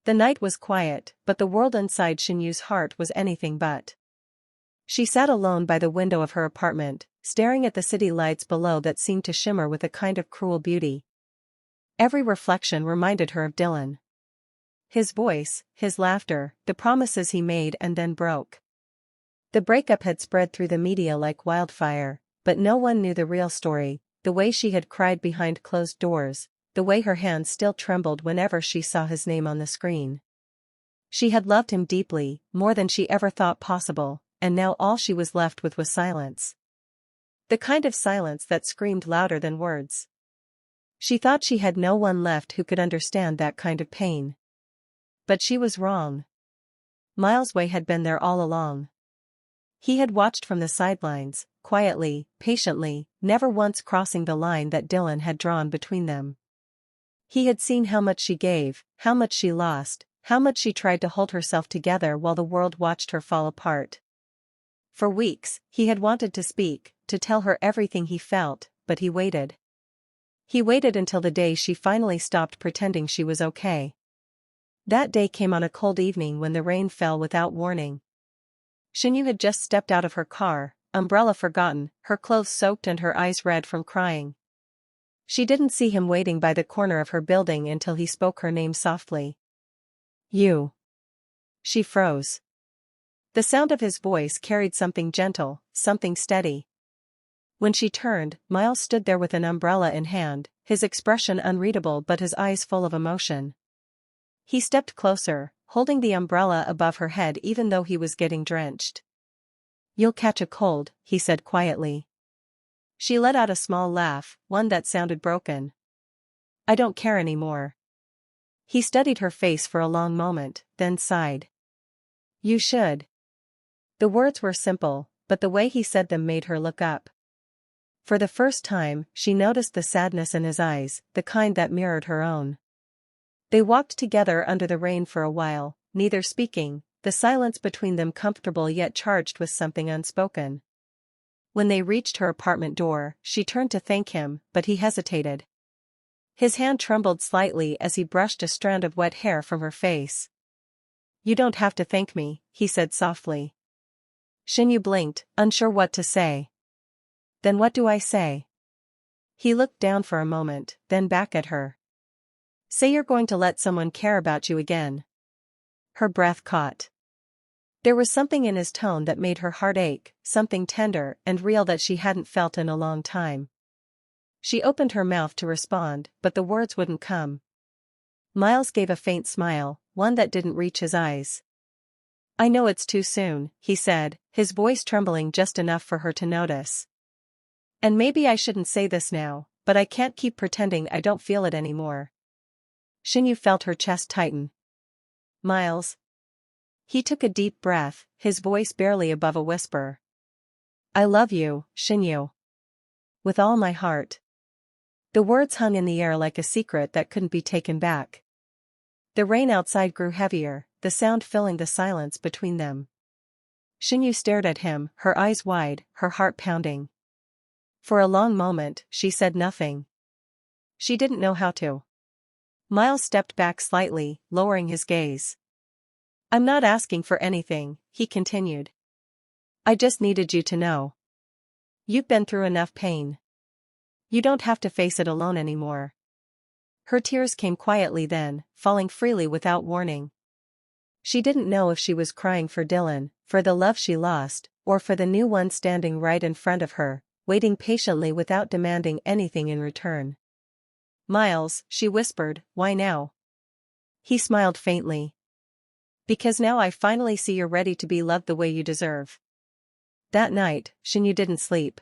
The night was quiet, but the world inside Shen Yue's heart was anything but. She sat alone by the window of her apartment, staring at the city lights below that seemed to shimmer with a kind of cruel beauty. Every reflection reminded her of Dylan. His voice, his laughter, the promises he made and then broke. The breakup had spread through the media like wildfire, but no one knew the real story, the way she had cried behind closed doors, the way her hands still trembled whenever she saw his name on the screen. She had loved him deeply, more than she ever thought possible, and now all she was left with was silence. The kind of silence that screamed louder than words. She thought she had no one left who could understand that kind of pain. But she was wrong. Miles Wei had been there all along. He had watched from the sidelines, quietly, patiently, never once crossing the line that Dylan had drawn between them. He had seen how much she gave, how much she lost, how much she tried to hold herself together while the world watched her fall apart. For weeks, he had wanted to speak, to tell her everything he felt, but he waited. He waited until the day she finally stopped pretending she was okay. That day came on a cold evening when the rain fell without warning. Shen Yue had just stepped out of her car, umbrella forgotten, her clothes soaked and her eyes red from crying. She didn't see him waiting by the corner of her building until he spoke her name softly. You. She froze. The sound of his voice carried something gentle, something steady. When she turned, Miles stood there with an umbrella in hand, his expression unreadable but his eyes full of emotion. He stepped closer, holding the umbrella above her head even though he was getting drenched. You'll catch a cold, he said quietly. She let out a small laugh, one that sounded broken. I don't care anymore. He studied her face for a long moment, then sighed. You should. The words were simple, but the way he said them made her look up. For the first time, she noticed the sadness in his eyes, the kind that mirrored her own. They walked together under the rain for a while, neither speaking, the silence between them comfortable yet charged with something unspoken. When they reached her apartment door, she turned to thank him, but he hesitated. His hand trembled slightly as he brushed a strand of wet hair from her face. You don't have to thank me, he said softly. Shen Yue blinked, unsure what to say. Then what do I say? He looked down for a moment, then back at her. Say you're going to let someone care about you again. Her breath caught. There was something in his tone that made her heart ache, something tender and real that she hadn't felt in a long time. She opened her mouth to respond, but the words wouldn't come. Miles gave a faint smile, one that didn't reach his eyes. I know it's too soon, he said, his voice trembling just enough for her to notice. And maybe I shouldn't say this now, but I can't keep pretending I don't feel it anymore. Shen Yue felt her chest tighten. Miles. He took a deep breath, his voice barely above a whisper. I love you, Shen Yue. With all my heart. The words hung in the air like a secret that couldn't be taken back. The rain outside grew heavier, the sound filling the silence between them. Shen Yue stared at him, her eyes wide, her heart pounding. For a long moment, she said nothing. She didn't know how to. Miles stepped back slightly, lowering his gaze. I'm not asking for anything, he continued. I just needed you to know. You've been through enough pain. You don't have to face it alone anymore. Her tears came quietly then, falling freely without warning. She didn't know if she was crying for Dylan, for the love she lost, or for the new one standing right in front of her, waiting patiently without demanding anything in return. Miles, she whispered, why now? He smiled faintly. Because now I finally see you're ready to be loved the way you deserve. That night, Shen Yue didn't sleep.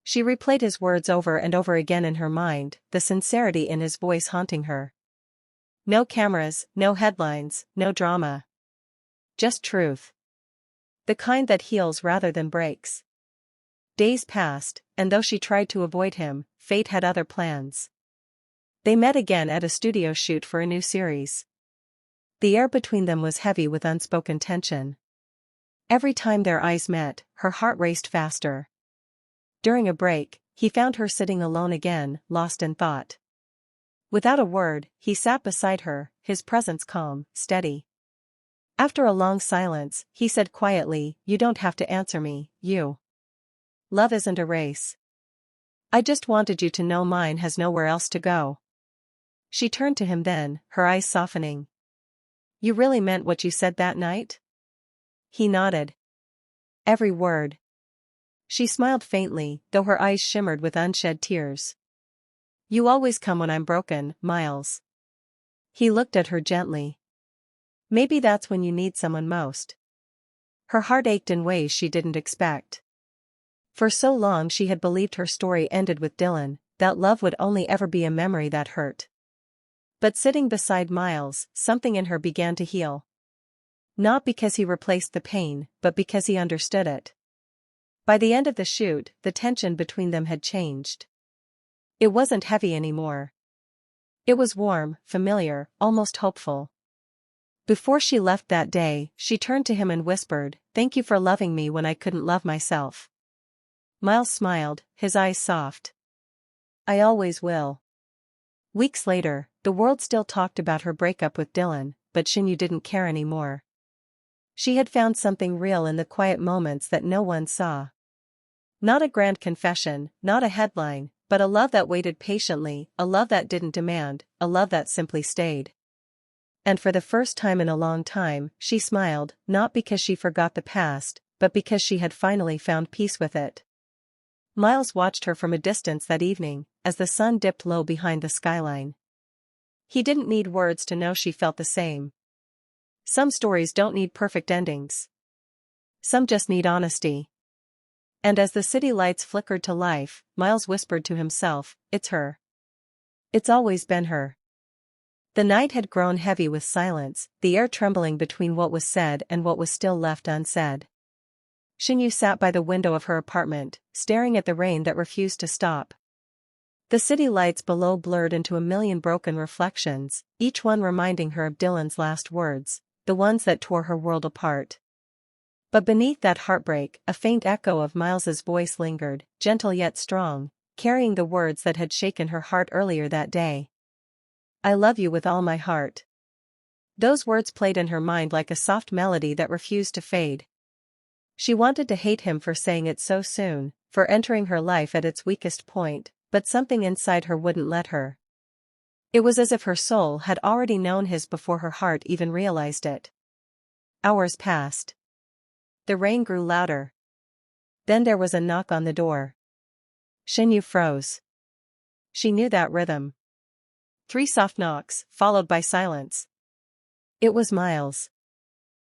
She replayed his words over and over again in her mind, the sincerity in his voice haunting her. No cameras, no headlines, no drama. Just truth. The kind that heals rather than breaks. Days passed, and though she tried to avoid him, fate had other plans. They met again at a studio shoot for a new series. The air between them was heavy with unspoken tension. Every time their eyes met, her heart raced faster. During a break, he found her sitting alone again, lost in thought. Without a word, he sat beside her, his presence calm, steady. After a long silence, he said quietly, "You don't have to answer me, you. Love isn't a race. I just wanted you to know mine has nowhere else to go." She turned to him then, her eyes softening. "You really meant what you said that night?" He nodded. "Every word." She smiled faintly, though her eyes shimmered with unshed tears. "You always come when I'm broken, Miles." He looked at her gently. "Maybe that's when you need someone most." Her heart ached in ways she didn't expect. For so long she had believed her story ended with Dylan, that love would only ever be a memory that hurt. But sitting beside Miles, something in her began to heal. Not because he replaced the pain, but because he understood it. By the end of the shoot, the tension between them had changed. It wasn't heavy anymore. It was warm, familiar, almost hopeful. Before she left that day, she turned to him and whispered, "Thank you for loving me when I couldn't love myself." Miles smiled, his eyes soft. "I always will." Weeks later, the world still talked about her breakup with Dylan, but Shen Yue didn't care anymore. She had found something real in the quiet moments that no one saw. Not a grand confession, not a headline, but a love that waited patiently, a love that didn't demand, a love that simply stayed. And for the first time in a long time, she smiled, not because she forgot the past, but because she had finally found peace with it. Miles watched her from a distance that evening, as the sun dipped low behind the skyline. He didn't need words to know she felt the same. Some stories don't need perfect endings. Some just need honesty. And as the city lights flickered to life, Miles whispered to himself, "It's her. It's always been her." The night had grown heavy with silence, the air trembling between what was said and what was still left unsaid. Shen Yue sat by the window of her apartment, staring at the rain that refused to stop. The city lights below blurred into a million broken reflections, each one reminding her of Dylan's last words, the ones that tore her world apart. But beneath that heartbreak, a faint echo of Miles's voice lingered, gentle yet strong, carrying the words that had shaken her heart earlier that day. "I love you with all my heart." Those words played in her mind like a soft melody that refused to fade. She wanted to hate him for saying it so soon, for entering her life at its weakest point, but something inside her wouldn't let her. It was as if her soul had already known his before her heart even realized it. Hours passed. The rain grew louder. Then there was a knock on the door. Shen Yue froze. She knew that rhythm. 3 soft knocks, followed by silence. It was Miles.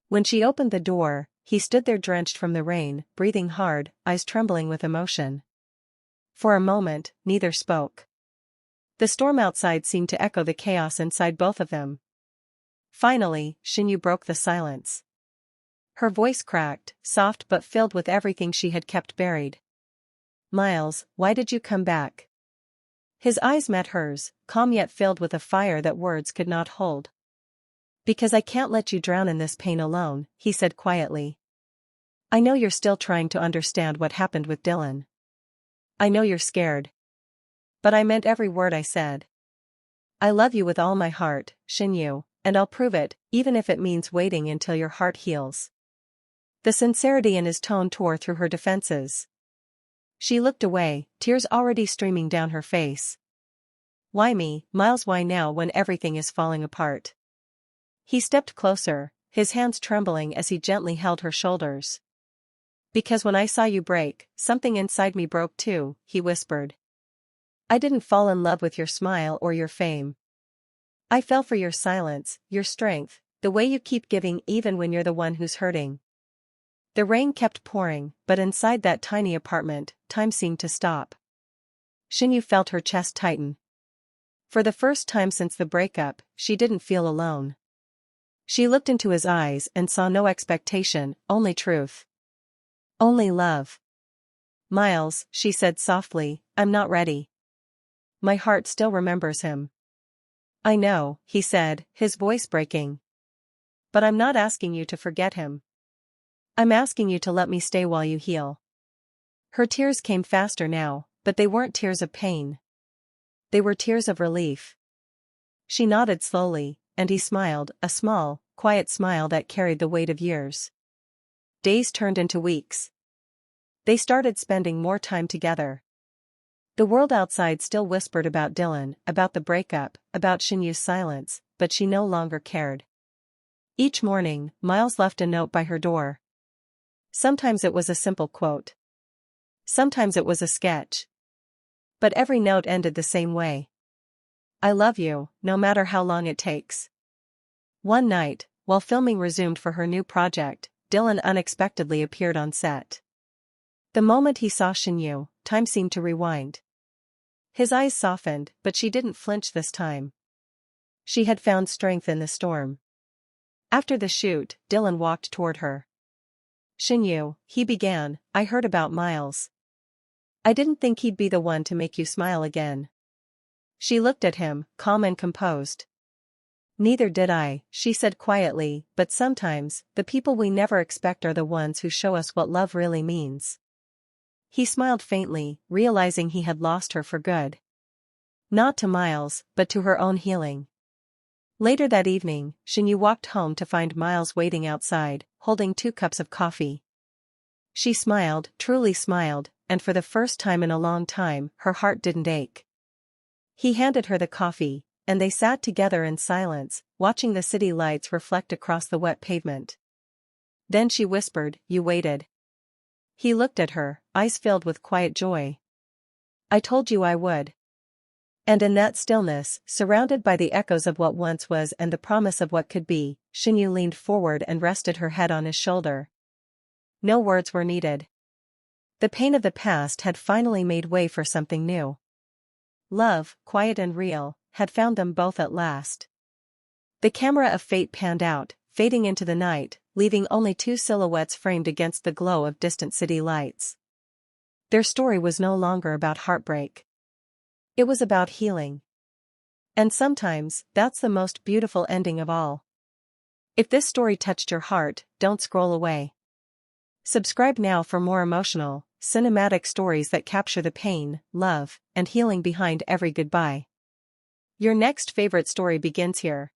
When she opened the door, he stood there drenched from the rain, breathing hard, eyes trembling with emotion. For a moment, neither spoke. The storm outside seemed to echo the chaos inside both of them. Finally, Shen Yue broke the silence. Her voice cracked, soft but filled with everything she had kept buried. "Miles, why did you come back?" His eyes met hers, calm yet filled with a fire that words could not hold. "Because I can't let you drown in this pain alone," he said quietly. "I know you're still trying to understand what happened with Dylan. I know you're scared. But I meant every word I said. I love you with all my heart, Shen Yue, and I'll prove it, even if it means waiting until your heart heals." The sincerity in his tone tore through her defenses. She looked away, tears already streaming down her face. "Why me, Miles? Why now when everything is falling apart?" He stepped closer, his hands trembling as he gently held her shoulders. "Because when I saw you break, something inside me broke too," he whispered. "I didn't fall in love with your smile or your fame. I fell for your silence, your strength, the way you keep giving even when you're the one who's hurting." The rain kept pouring, but inside that tiny apartment, time seemed to stop. Shen Yue felt her chest tighten. For the first time since the breakup, she didn't feel alone. She looked into his eyes and saw no expectation, only truth. Only love. "Miles," she said softly, "I'm not ready. My heart still remembers him." "I know," he said, his voice breaking. "But I'm not asking you to forget him. I'm asking you to let me stay while you heal." Her tears came faster now, but they weren't tears of pain. They were tears of relief. She nodded slowly, and he smiled, a small, quiet smile that carried the weight of years. Days turned into weeks. They started spending more time together. The world outside still whispered about Dylan, about the breakup, about Shen Yue's silence, but she no longer cared. Each morning, Miles left a note by her door. Sometimes it was a simple quote. Sometimes it was a sketch. But every note ended the same way. I love you, no matter how long it takes. One night, while filming resumed for her new project, Dylan unexpectedly appeared on set. The moment he saw Shen Yue, time seemed to rewind. His eyes softened, but she didn't flinch this time. She had found strength in the storm. After the shoot, Dylan walked toward her. Shen Yue, he began, I heard about Miles. I didn't think he'd be the one to make you smile again. She looked at him, calm and composed. Neither did I, she said quietly, but sometimes, the people we never expect are the ones who show us what love really means. He smiled faintly, realizing he had lost her for good. Not to Miles, but to her own healing. Later that evening, Shen Yue walked home to find Miles waiting outside, holding 2 cups of coffee. She smiled, truly smiled, and for the first time in a long time, her heart didn't ache. He handed her the coffee, and they sat together in silence, watching the city lights reflect across the wet pavement. Then she whispered, You waited. He looked at her, eyes filled with quiet joy. I told you I would. And in that stillness, surrounded by the echoes of what once was and the promise of what could be, Shen Yue leaned forward and rested her head on his shoulder. No words were needed. The pain of the past had finally made way for something new. Love, quiet and real, had found them both at last. The camera of fate panned out, fading into the night, leaving only 2 silhouettes framed against the glow of distant city lights. Their story was no longer about heartbreak. It was about healing. And sometimes, that's the most beautiful ending of all. If this story touched your heart, don't scroll away. Subscribe now for more emotional, cinematic stories that capture the pain, love, and healing behind every goodbye. Your next favorite story begins here.